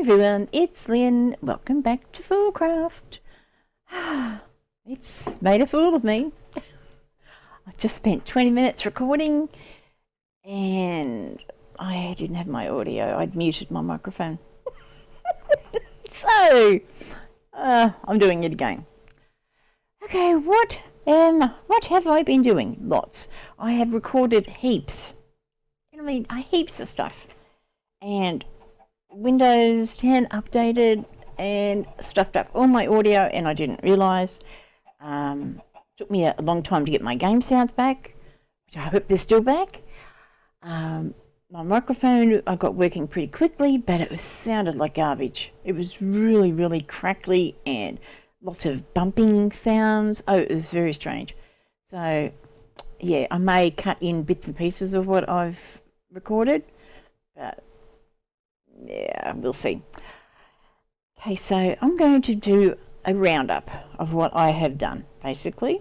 everyone, it's Lynn. Welcome back to FoolCraft. It's made a fool of me. I've just spent 20 minutes recording and I didn't have my audio. I'd muted my microphone. So, I'm doing it again. Okay, what have I been doing? Lots. I have recorded heaps. Heaps of stuff. And Windows 10 updated and stuffed up all my audio, and I didn't realise. Took me a long time to get my game sounds back, which I hope they're still back. My microphone I got working pretty quickly, but it sounded like garbage. It was really, really crackly and lots of bumping sounds. Oh, it was very strange. So, yeah, I may cut in bits and pieces of what I've recorded, but yeah, we'll see. Okay, so I'm going to do a roundup of what I have done, basically.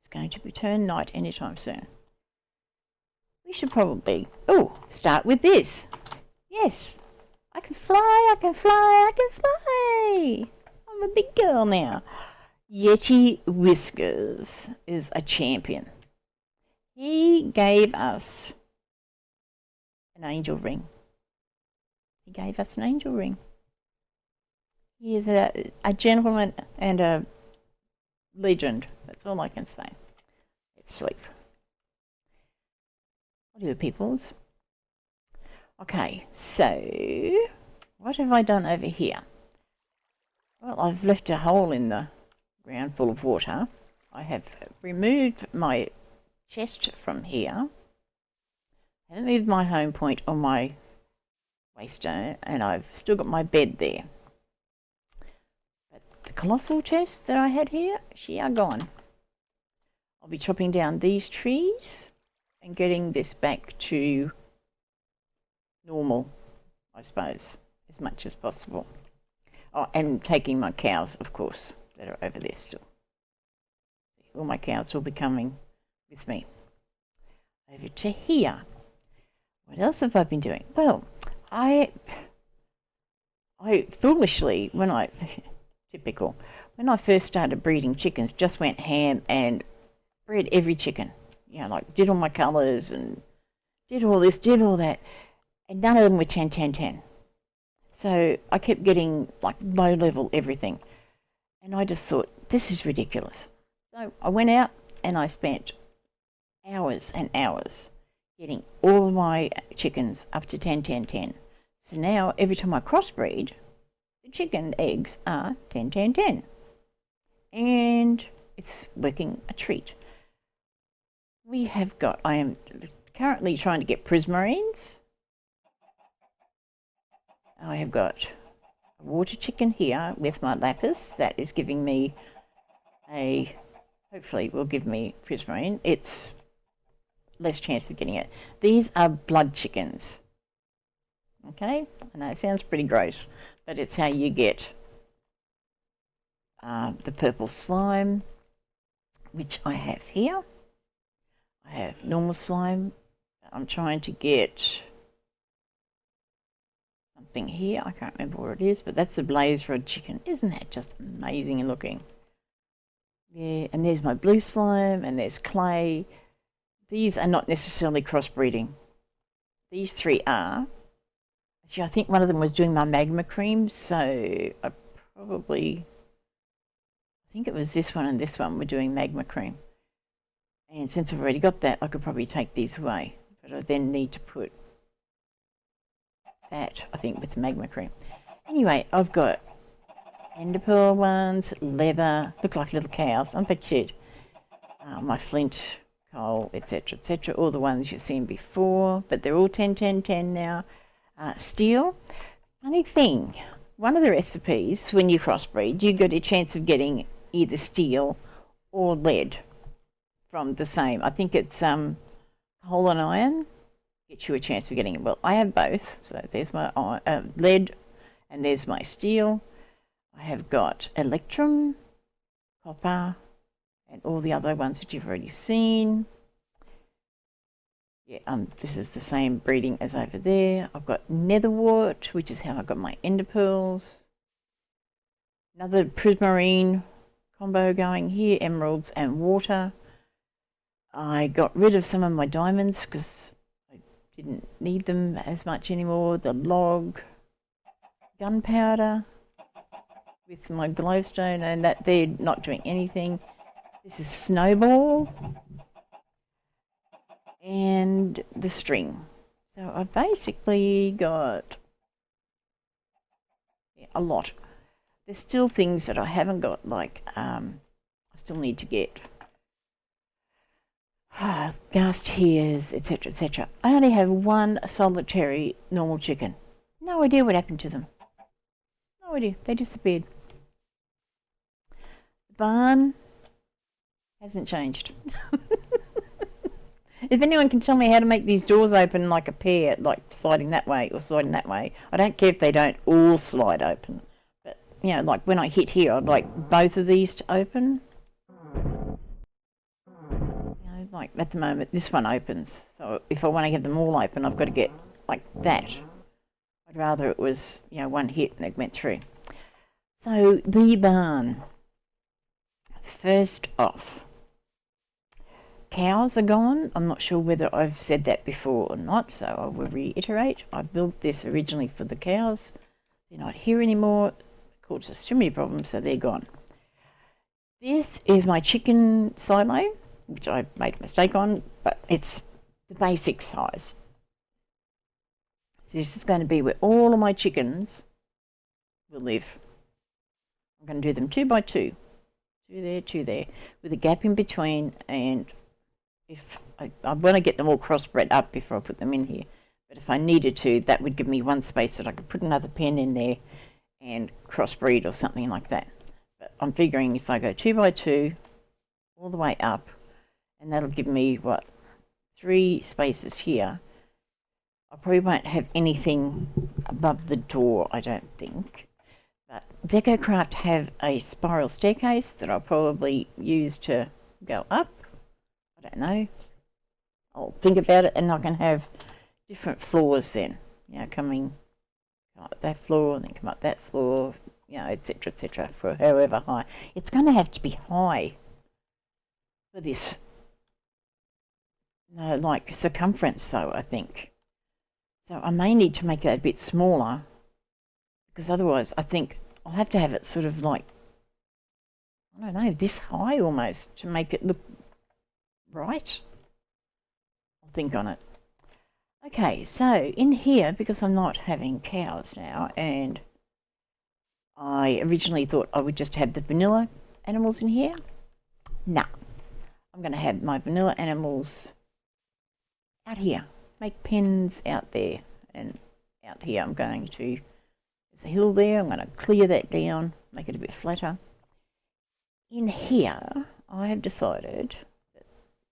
It's going to turn night anytime soon. We should probably, start with this. Yes, I can fly, I can fly, I can fly. I'm a big girl now. Yeti Whiskers is a champion. He gave us an angel ring. He gave us an angel ring. He is a gentleman and a legend. That's all I can say. Let's sleep. What are the peoples? Okay, so what have I done over here? Well, I've left a hole in the ground full of water. I have removed my chest from here. I haven't moved my home point or my waystone, and I've still got my bed there. But the colossal chests that I had here, she are gone. I'll be chopping down these trees and getting this back to normal, I suppose, as much as possible. Oh, and taking my cows, of course, that are over there still. All my cows will be coming with me. Over to here. What else have I been doing? Well, I foolishly, typical, when I first started breeding chickens, just went ham and bred every chicken. You know, like did all my colours and did all this, did all that, and none of them were 10, 10, 10. So I kept getting like low level everything, and I just thought, this is ridiculous. So I went out and I spent hours and hours getting all my chickens up to 10, 10, 10. So now every time I crossbreed, the chicken eggs are 10, 10, 10. And it's working a treat. I am currently trying to get prismarines. I have got a water chicken here with my lapis. That is giving me hopefully will give me prismarine. It's less chance of getting it. These are blood chickens. Okay, I know it sounds pretty gross, but it's how you get the purple slime, which I have here. I have normal slime. I'm trying to get something here. I can't remember what it is, but that's the blaze red chicken. Isn't that just amazing looking? Yeah, and there's my blue slime, and there's clay. These are not necessarily crossbreeding. These three are. Actually, I think one of them was doing my magma cream, so I think it was this one and this one were doing magma cream. And since I've already got that, I could probably take these away. But I then need to put that, I think, with the magma cream. Anyway, I've got ender pearl ones, leather, look like little cows, aren't they cute? My flint, coal, etc., etc., all the ones you've seen before, but they're all 10, 10, 10 now. Steel. Funny thing, one of the recipes, when you crossbreed, you got a chance of getting either steel or lead from the same. I think it's coal and iron gets you a chance of getting it. Well, I have both. So there's my lead and there's my steel. I have got electrum, copper, and all the other ones that you've already seen. Yeah, this is the same breeding as over there. I've got netherwort, which is how I got my ender pearls. Another prismarine combo going here, emeralds and water. I got rid of some of my diamonds because I didn't need them as much anymore. The log, gunpowder with my glowstone, and that they're not doing anything. This is snowball and the string. So I've basically got a lot. There's still things that I haven't got, like I still need to get gas tears, etc., etc. I only have one solitary normal chicken. No idea what happened to them. No idea. They disappeared. The barn hasn't changed. If anyone can tell me how to make these doors open like a pair, like sliding that way or sliding that way, I don't care if they don't all slide open. But, you know, like when I hit here, I'd like both of these to open. You know, like at the moment, this one opens. So if I want to get them all open, I've got to get like that. I'd rather it was, you know, one hit and it went through. So the barn. First off, cows are gone. I'm not sure whether I've said that before or not, so I will reiterate. I built this originally for the cows. They're not here anymore. It caused us too many problems, so they're gone. This is my chicken silo, which I made a mistake on, but it's the basic size. So this is going to be where all of my chickens will live. I'm going to do them 2 by 2. 2 there, 2 there, with a gap in between, and if I want to get them all crossbred up before I put them in here, but if I needed to, that would give me one space that I could put another pen in there and crossbreed or something like that. But I'm figuring if I go 2 by 2 all the way up, and that'll give me, what, 3 spaces here. I probably won't have anything above the door, I don't think. But FoolCraft have a spiral staircase that I'll probably use to go up. I don't know. I'll think about it, and I can have different floors then. You know, come up that floor and then come up that floor, you know, etc., for however high. It's going to have to be high for this, no, like circumference, though, I think. So I may need to make that a bit smaller, because otherwise I think I'll have to have it sort of like, I don't know, this high almost to make it look right. I'll think on it. Okay, so in here, because I'm not having cows now, and I originally thought I would just have the vanilla animals in here. No, I'm going to have my vanilla animals out here. Make pens out there, and out here I'm going to, there's a hill there, I'm going to clear that down, make it a bit flatter. In here, I have decided that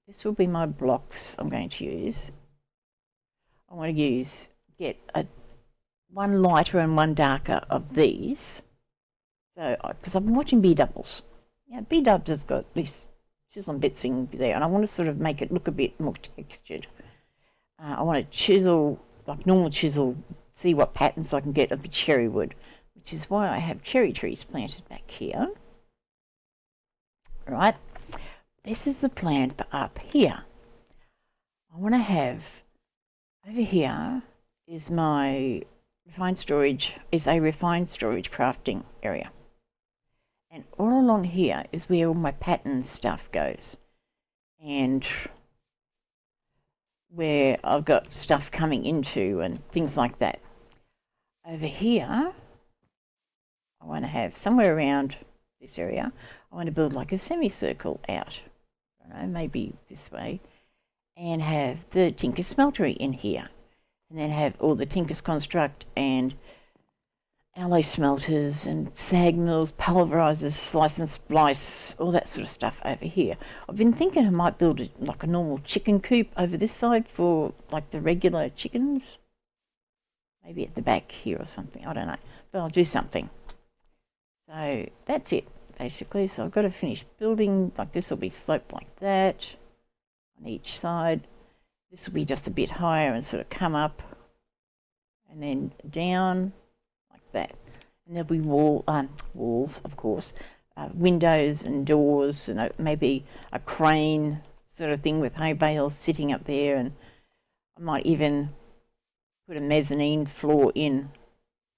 this will be my blocks I'm going to use. I want to get one lighter and one darker of these. So, because I've been watching B-Doubles. Yeah, B-Dubs has got these chiseling bits in there, and I want to sort of make it look a bit more textured. I want to chisel, like normal chisel, see what patterns I can get of the cherry wood, which is why I have cherry trees planted back here. Right, this is the plan for up here. I want to have, over here is my refined storage, is a refined storage crafting area. And all along here is where all my pattern stuff goes. And where I've got stuff coming into and things like that. Over here, I want to have somewhere around this area, I want to build like a semicircle out. I don't know, maybe this way. And have the Tinker Smeltery in here. And then have all the Tinker's Construct and alloy smelters and sag mills, pulverizers, slice and splice, all that sort of stuff over here. I've been thinking I might build like a normal chicken coop over this side for like the regular chickens. Maybe at the back here or something, I don't know. But I'll do something. So that's it, basically. So I've got to finish building, like this will be sloped like that on each side. This will be just a bit higher and sort of come up and then down like that. And there'll be walls, of course, windows and doors, and maybe a crane sort of thing with hay bales sitting up there, and I might even put a mezzanine floor in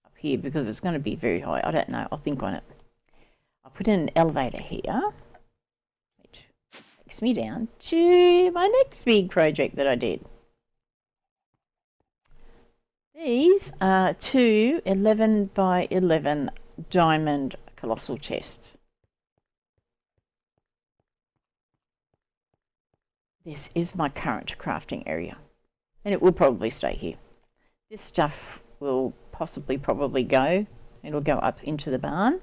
up here because it's going to be very high. I don't know. I'll think on it. I'll put in an elevator here, which takes me down to my next big project that I did. These are two 11 by 11 diamond colossal chests. This is my current crafting area, and it will probably stay here. This stuff will probably go. It'll go up into the barn,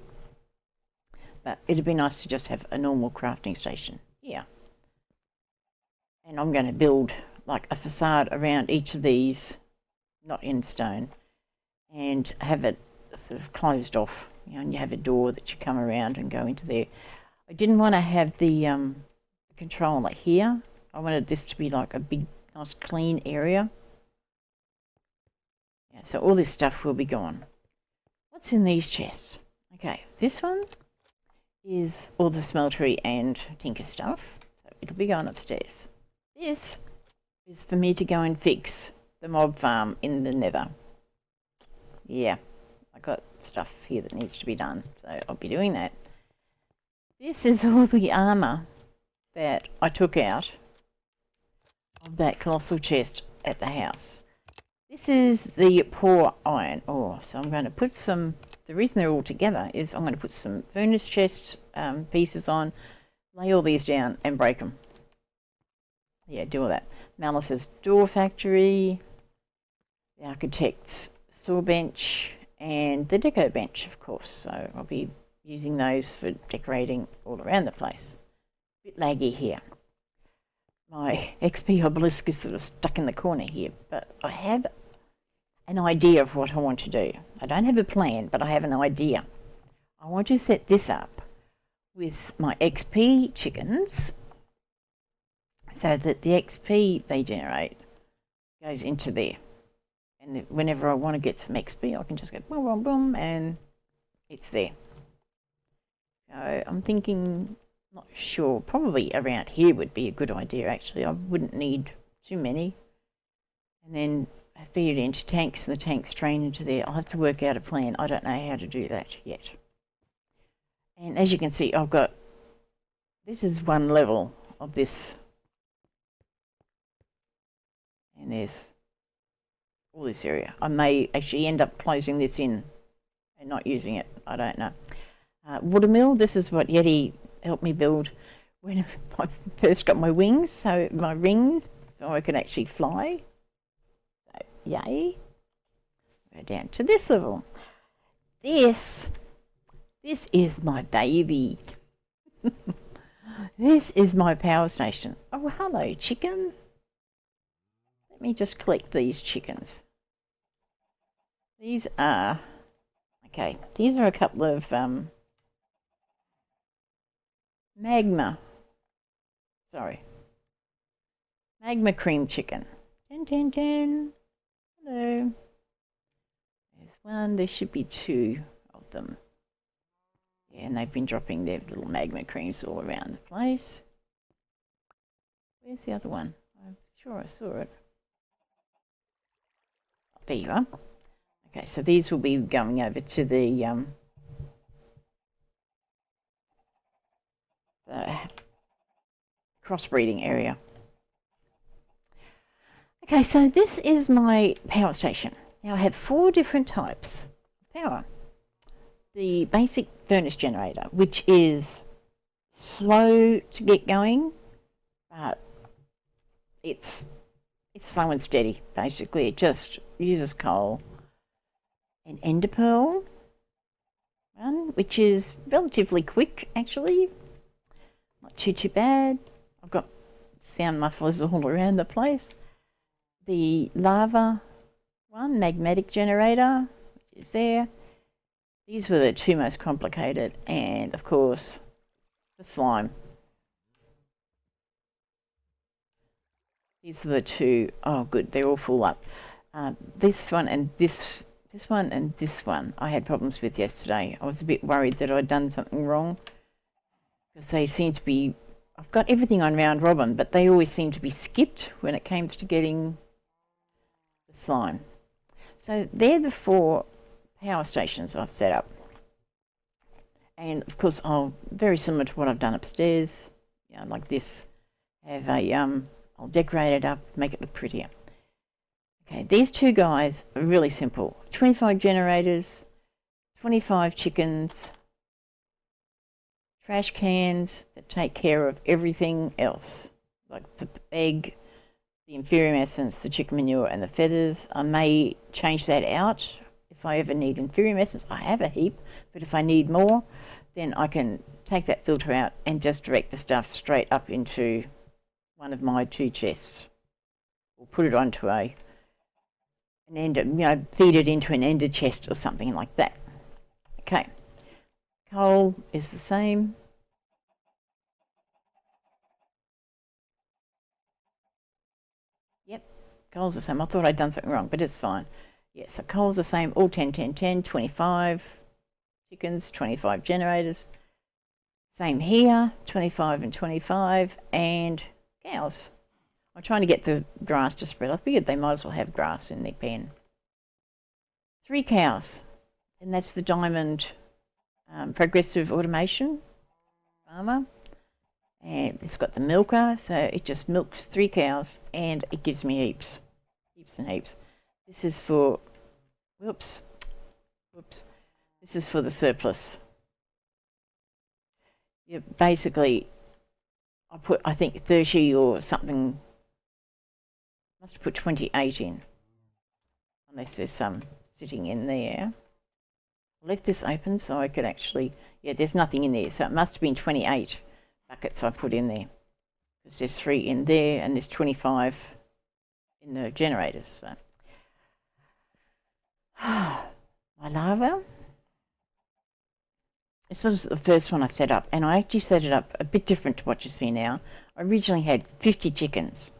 but it'd be nice to just have a normal crafting station here. And I'm going to build like a facade around each of these, not in stone, and have it sort of closed off, you know, and you have a door that you come around and go into there. I didn't want to have the controller here. I wanted this to be like a big, nice, clean area. Yeah, so all this stuff will be gone. What's in these chests? Okay, this one is all the smeltery and tinker stuff. So it'll be going upstairs. This is for me to go and fix the mob farm in the nether. Yeah, I got stuff here that needs to be done, so I'll be doing that. This is all the armour that I took out of that colossal chest at the house. This is the poor iron ore, so I'm going to put some, the reason they're all together is I'm going to put some furnace chest pieces on, lay all these down and break them. Yeah, do all that. Malice's door factory, the architect's saw bench, and the deco bench, of course. So I'll be using those for decorating all around the place. A bit laggy here. My XP obelisk is sort of stuck in the corner here, but I have an idea of what I want to do. I don't have a plan, but I have an idea. I want to set this up with my XP chickens so that the XP they generate goes into there. And whenever I want to get some XP, I can just go boom, boom, boom, and it's there. So I'm thinking, not sure, probably around here would be a good idea actually. I wouldn't need too many. And then I feed it into tanks and the tanks drain into there. I'll have to work out a plan. I don't know how to do that yet. And as you can see, I've got, this is one level of this. And there's all this area. I may actually end up closing this in and not using it. I don't know. Watermill, this is what Yeti helped me build when I first got my wings, so my rings, so I could actually fly. So, yay. Go down to this level. This is my baby. This is my power station. Oh, hello, chicken. Let me just collect these chickens. These are, okay, these are a couple of magma cream chicken. 10, 10, 10. Hello. There's one, there should be two of them. Yeah, and they've been dropping their little magma creams all around the place. Where's the other one? I'm sure I saw it. Oh, there you are. Okay, so these will be going over to the crossbreeding area. Okay, so this is my power station. Now I have 4 different types of power. The basic furnace generator, which is slow to get going, but it's slow and steady. Basically, it just uses coal. An ender pearl one, which is relatively quick actually, not too bad. I've got sound mufflers all around the place. The lava one, magmatic generator, which is there. These were the 2 most complicated, and of course the slime. These are the two. Oh, good. They're all full up. This one and this one and this one I had problems with yesterday. I was a bit worried that I'd done something wrong because they seem to be, I've got everything on round robin, but they always seem to be skipped when it came to getting the slime. So they're the 4 power stations I've set up. And of course, very similar to what I've done upstairs, like this, have a, I'll decorate it up, make it look prettier. Okay, these 2 guys are really simple. 25 generators, 25 chickens, trash cans that take care of everything else, like the egg, the inferium essence, the chicken manure and the feathers. I may change that out if I ever need inferium essence. I have a heap, but if I need more, then I can take that filter out and just direct the stuff straight up into one of my 2 chests, or put it onto an ender, feed it into an ender chest or something like that. Okay, coal is the same. Yep, coal's the same. I thought I'd done something wrong, but it's fine. Yeah, so coal's the same, all 10, 10, 10, 25 chickens, 25 generators. Same here, 25 and 25, and cows. I'm trying to get the grass to spread. I figured they might as well have grass in their pen. 3 cows, and that's the diamond progressive automation farmer. And it's got the milker, so it just milks 3 cows, and it gives me heaps and heaps. This is for, whoops, this is for the surplus. Yeah, basically, I put, I think 30 or something, must have put 28 in, unless there's some sitting in there. I left this open so I could actually, yeah, there's nothing in there, so it must have been 28 buckets I put in there, because there's 3 in there and there's 25 in the generators. So my larva, this was the first one I set up, and I actually set it up a bit different to what you see now. I originally had 50 chickens,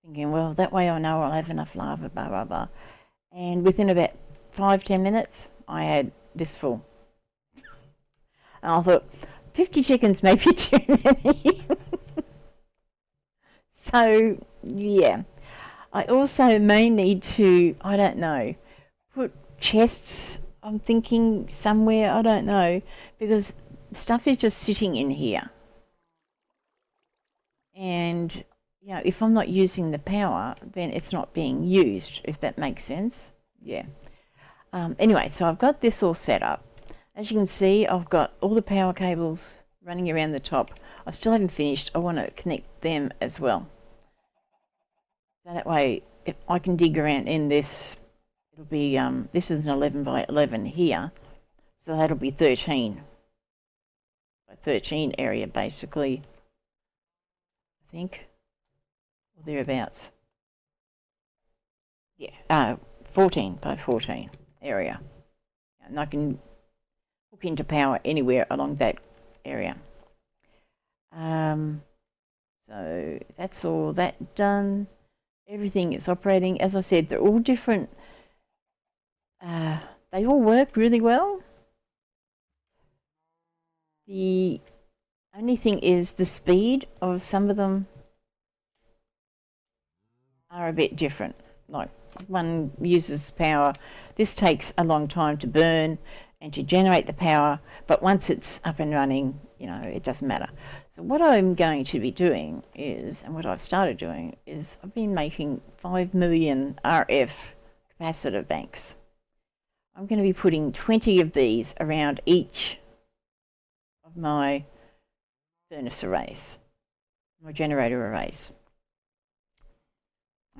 thinking, well, that way I know I'll have enough larvae, blah, blah, blah. And within about 5-10 minutes, I had this full. And I thought, 50 chickens may be too many. So, yeah. I also may need to, I don't know, put chests, I'm thinking, somewhere, I don't know, because stuff is just sitting in here. And, if I'm not using the power, then it's not being used, if that makes sense. Yeah. Anyway, so I've got this all set up. As you can see, I've got all the power cables running around the top. I still haven't finished. I want to connect them as well. So that way, if I can dig around in this, it'll be, this is an 11 by 11 here. So that'll be 13 by 13 area, basically, I think, or thereabouts. Yeah, 14 by 14 area. And I can hook into power anywhere along that area. So that's all that done. Everything is operating. As I said, they're all different. They all work really well. The only thing is the speed of some of them are a bit different. Like one uses power. This takes a long time to burn and to generate the power, but once it's up and running, it doesn't matter. So what I'm going to be doing is, and what I've started doing is, I've been making 5 million RF capacitor banks. I'm going to be putting 20 of these around each of my furnace arrays, my generator arrays.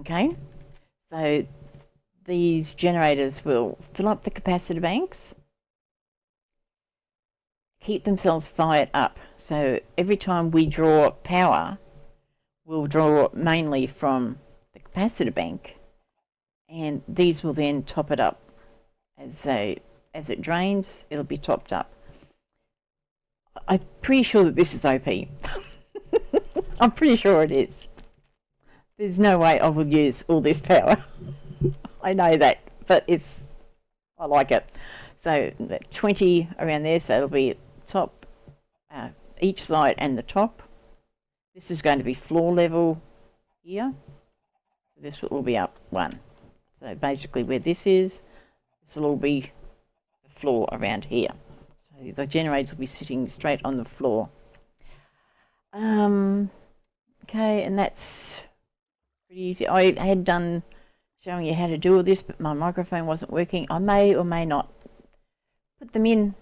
Okay, so these generators will fill up the capacitor banks, keep themselves fired up. So every time we draw power, we'll draw mainly from the capacitor bank, and these will then top it up. As it drains, it'll be topped up. I'm pretty sure that this is OP. I'm pretty sure it is. There's no way I will use all this power. I know that, but I like it. So 20 around there, so it'll be top, each side and the top. This is going to be floor level here. This will all be up 1. So basically where this is, this will all be the floor around here. So the generators will be sitting straight on the floor. Okay, and that's pretty easy. I had done showing you how to do all this, but my microphone wasn't working. I may or may not put them in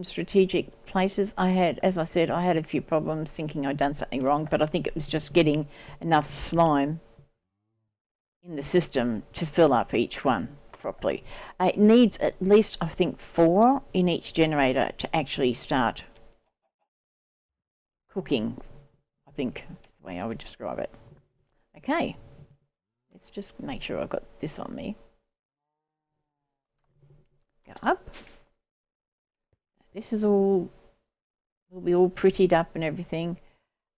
strategic places. As I said, I had a few problems thinking I'd done something wrong, but I think it was just getting enough slime in the system to fill up each one properly. It needs at least, I think, 4 in each generator to actually start cooking, I think is the way I would describe it. Okay, let's just make sure I've got this on me. Go up. This is all, will be all prettied up and everything.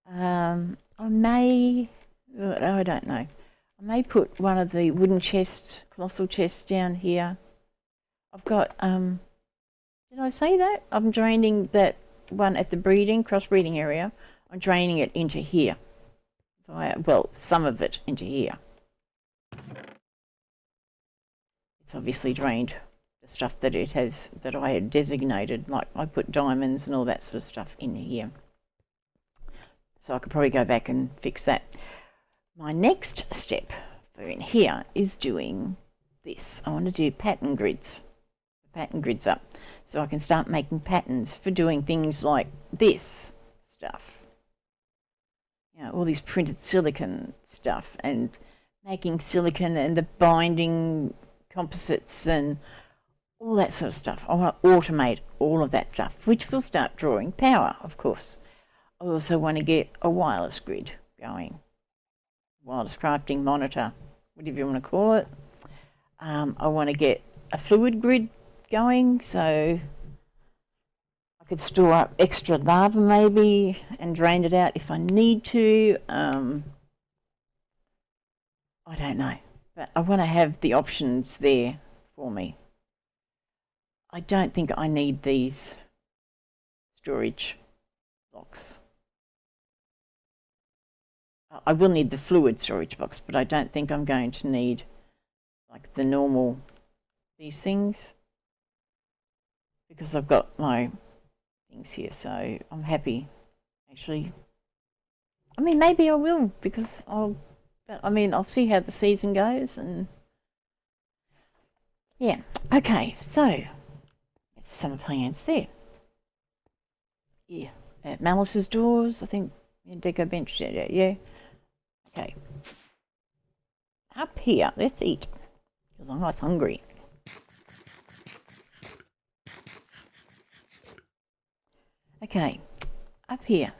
I don't know. I may put one of the wooden chests, colossal chests down here. I've got, did I say that? I'm draining that one at the crossbreeding area. I'm draining it into here. Well, some of it into here. It's obviously drained the stuff that I had designated, like I put diamonds and all that sort of stuff in here. So I could probably go back and fix that. My next step for in here is doing this. I want to do pattern grids. Pattern grids up. So I can start making patterns for doing things like this stuff. You know, all these printed silicon stuff and making silicon and the binding composites and all that sort of stuff. I want to automate all of that stuff, which will start drawing power, of course. I also want to get a wireless grid going. Wireless crafting monitor, whatever you want to call it. I want to get a fluid grid going, so I could store up extra lava maybe and drain it out if I need to. I don't know, but I want to have the options there for me. I don't think I need these storage blocks. I will need the fluid storage box, but I don't think I'm going to need like the normal, these things, because I've got my things here, so I'm happy actually. I mean, maybe I will, because I'll see how the season goes, and yeah. Okay, so it's summer plants there. Yeah, at Malice's doors, I think, deco bench, yeah. Okay. Up here, let's eat, because I'm nice hungry. Okay, up here,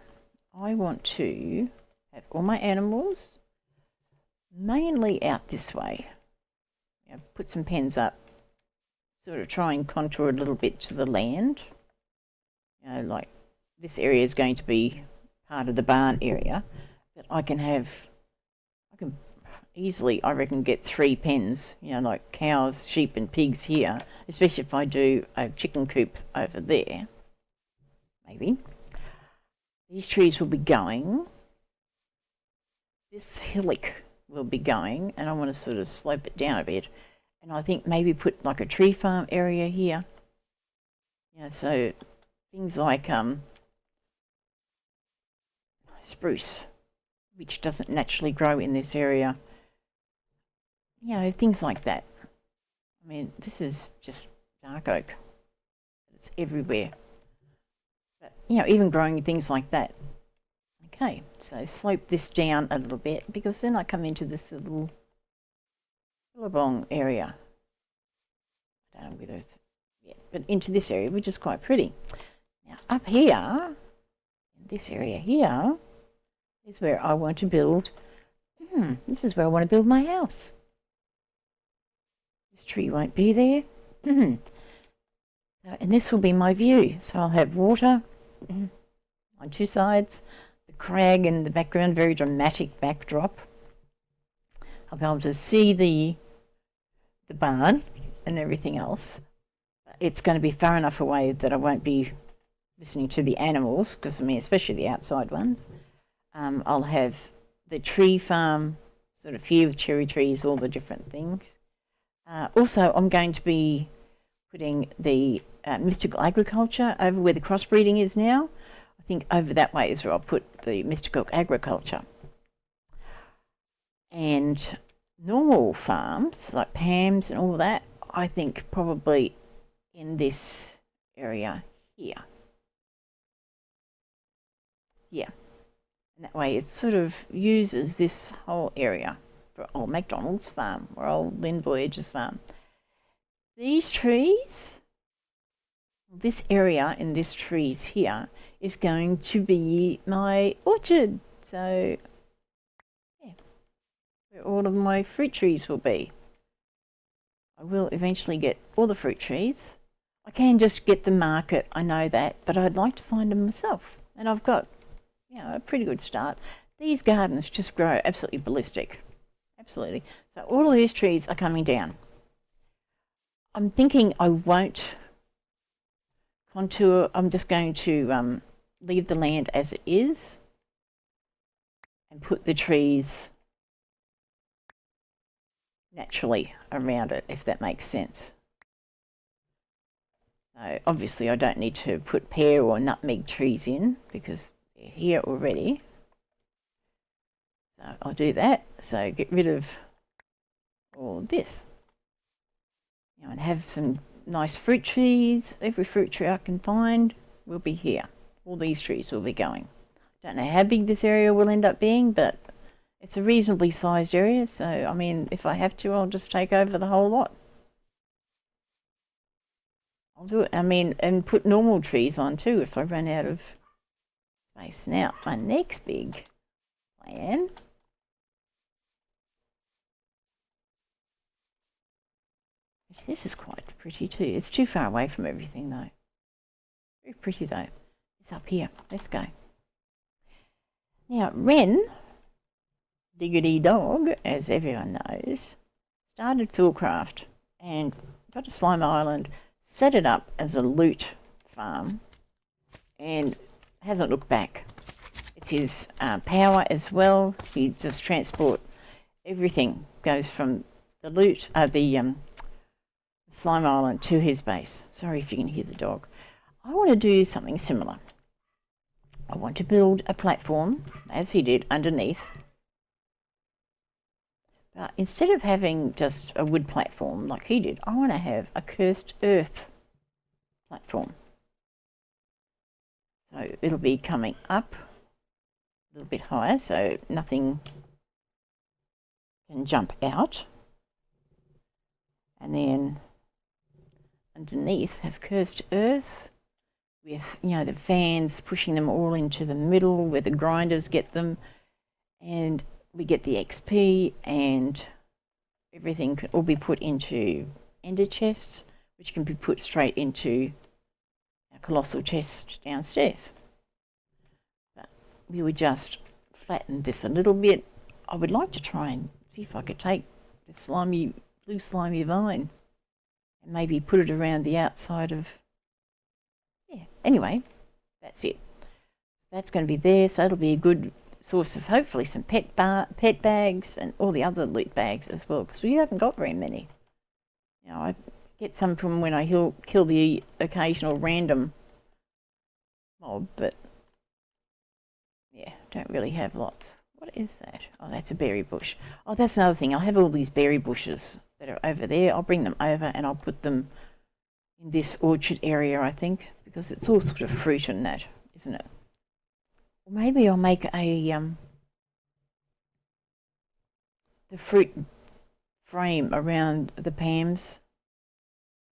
I want to have all my animals mainly out this way. You know, put some pens up, sort of try and contour a little bit to the land. You know, like this area is going to be part of the barn area, but I can easily, I reckon, get 3 pens, you know, like cows, sheep and pigs here, especially if I do a chicken coop over there, maybe. These trees will be going. This hillock will be going, and I want to sort of slope it down a bit, and I think maybe put like a tree farm area here. You know, so things like spruce, which doesn't naturally grow in this area. You know, things like that. I mean, this is just dark oak. It's everywhere. But, you know, even growing things like that. Okay, so slope this down a little bit, because then I come into this little billabong area. I don't know whether it's yet, but into this area, which is quite pretty. Now, up here, in this area here, is where I want to build. This is where I want to build my house. This tree won't be there. And this will be my view. So I'll have water on 2 sides, the crag in the background, very dramatic backdrop. I'll be able to see the barn and everything else. It's going to be far enough away that I won't be listening to the animals, because I mean, especially the outside ones. I'll have the tree farm sort of here with cherry trees, all the different things. Also, I'm going to be putting the mystical agriculture over where the crossbreeding is now. I think over that way is where I'll put the mystical agriculture. And normal farms, like Pam's and all that, I think probably in this area here. Yeah. And that way it sort of uses this whole area for old MacDonald's farm or old Lynn Voyager's farm. These trees, this area in these trees here is going to be my orchard. So, yeah, where all of my fruit trees will be. I will eventually get all the fruit trees. I can just get the market, I know that, but I'd like to find them myself. And I've got, you know, a pretty good start. These gardens just grow absolutely ballistic. Absolutely. So all of these trees are coming down. I'm thinking I won't contour. I'm just going to leave the land as it is and put the trees naturally around it, if that makes sense. So obviously I don't need to put pear or nutmeg trees in because they're here already. So I'll do that. So get rid of all this. You know, and have some nice fruit trees. Every fruit tree I can find will be here. All these trees will be going. Don't know how big this area will end up being, but it's a reasonably sized area. So, I mean, if I have to, I'll just take over the whole lot. I'll do it. I mean, and put normal trees on too if I run out of space. Now, my next big plan. This is quite pretty too. It's too far away from everything though. Very pretty though. It's up here. Let's go. Now, Wren, Diggity Dog, as everyone knows, started FoolCraft and got to Slime Island, set it up as a loot farm, and hasn't looked back. It's his power as well. He just transport everything goes from the loot, Slime Island to his base. Sorry if you can hear the dog. I want to do something similar. I want to build a platform, as he did, underneath. But instead of having just a wood platform like he did, I want to have a cursed earth platform. So it'll be coming up a little bit higher so nothing can jump out. And then underneath have cursed earth with, you know, the fans pushing them all into the middle where the grinders get them, and we get the XP, and everything can all be put into ender chests, which can be put straight into our colossal chest downstairs. But we would just flatten this a little bit. I would like to try and see if I could take the slimy, blue slimy vine and maybe put it around the outside of, yeah, anyway, that's it. That's going to be there, so it'll be a good source of hopefully some pet bags and all the other loot bags as well, because we haven't got very many. You know, I get some from when I kill the occasional random mob, but yeah, don't really have lots. What is that? Oh, that's a berry bush. Oh, that's another thing. I have all these berry bushes that are over there. I'll bring them over and I'll put them in this orchard area, I think, because it's all sort of fruit and that, isn't it? Or maybe I'll make a the fruit frame around the Pams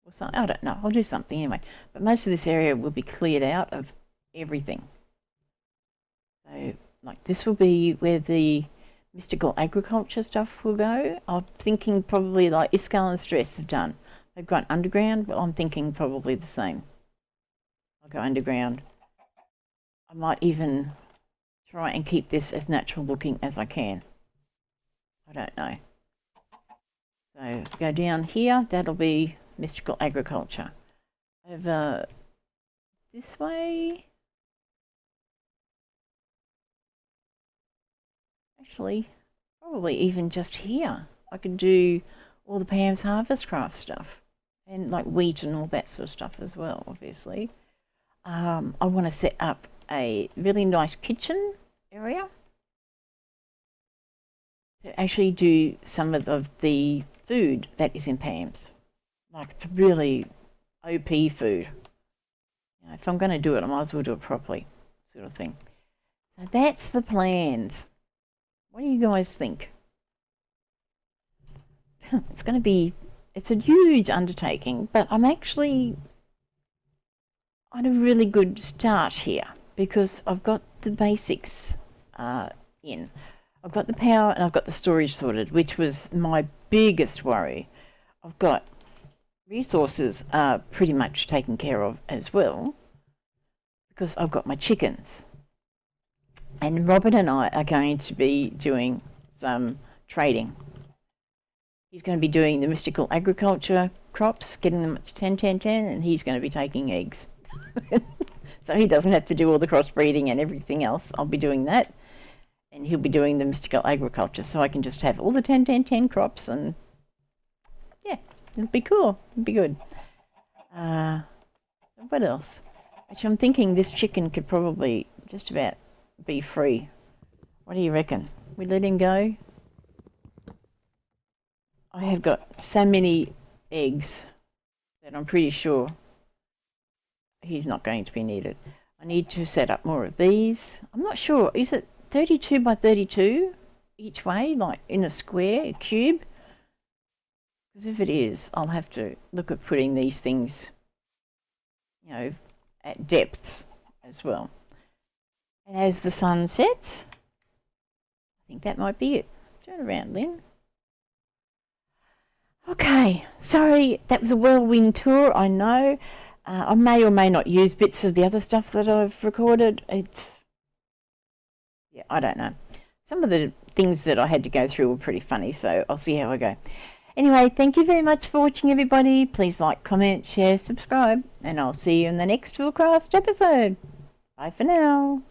or something. I don't know. I'll do something anyway. But most of this area will be cleared out of everything. So, like, this will be where the mystical agriculture stuff will go. I'm thinking probably like Iskall and Stress have done. They've gone underground, but I'm thinking probably the same. I'll go underground. I might even try and keep this as natural looking as I can. I don't know. So go down here, that'll be mystical agriculture. Over this way, actually, probably even just here, I could do all the Pam's Harvest Craft stuff, and like wheat and all that sort of stuff as well, obviously. I want to set up a really nice kitchen area to actually do some of the food that is in Pam's, like the really OP food. You know, if I'm going to do it, I might as well do it properly, sort of thing. So that's the plans. What do you guys think? It's going to be, it's a huge undertaking, but I'm actually on a really good start here because I've got the basics in. I've got the power and I've got the storage sorted, which was my biggest worry. I've got resources pretty much taken care of as well because I've got my chickens. And Robin and I are going to be doing some trading. He's going to be doing the mystical agriculture crops, getting them to 10, 10, 10, and he's going to be taking eggs. So he doesn't have to do all the crossbreeding and everything else. I'll be doing that. And he'll be doing the mystical agriculture. So I can just have all the 10, 10, 10 crops and yeah, it'll be cool. It'll be good. What else? Actually, I'm thinking this chicken could probably just about be free. What do you reckon? We let him go? I have got so many eggs that I'm pretty sure he's not going to be needed. I need to set up more of these. I'm not sure. Is it 32 by 32 each way, like in a square, a cube? Because if it is, I'll have to look at putting these things, you know, at depths as well. And as the sun sets, I think that might be it. Turn around, Lynn. Okay, sorry, that was a whirlwind tour, I know. I may or may not use bits of the other stuff that I've recorded. Yeah, I don't know. Some of the things that I had to go through were pretty funny, so I'll see how I go. Anyway, thank you very much for watching, everybody. Please like, comment, share, subscribe, and I'll see you in the next FoolCraft episode. Bye for now.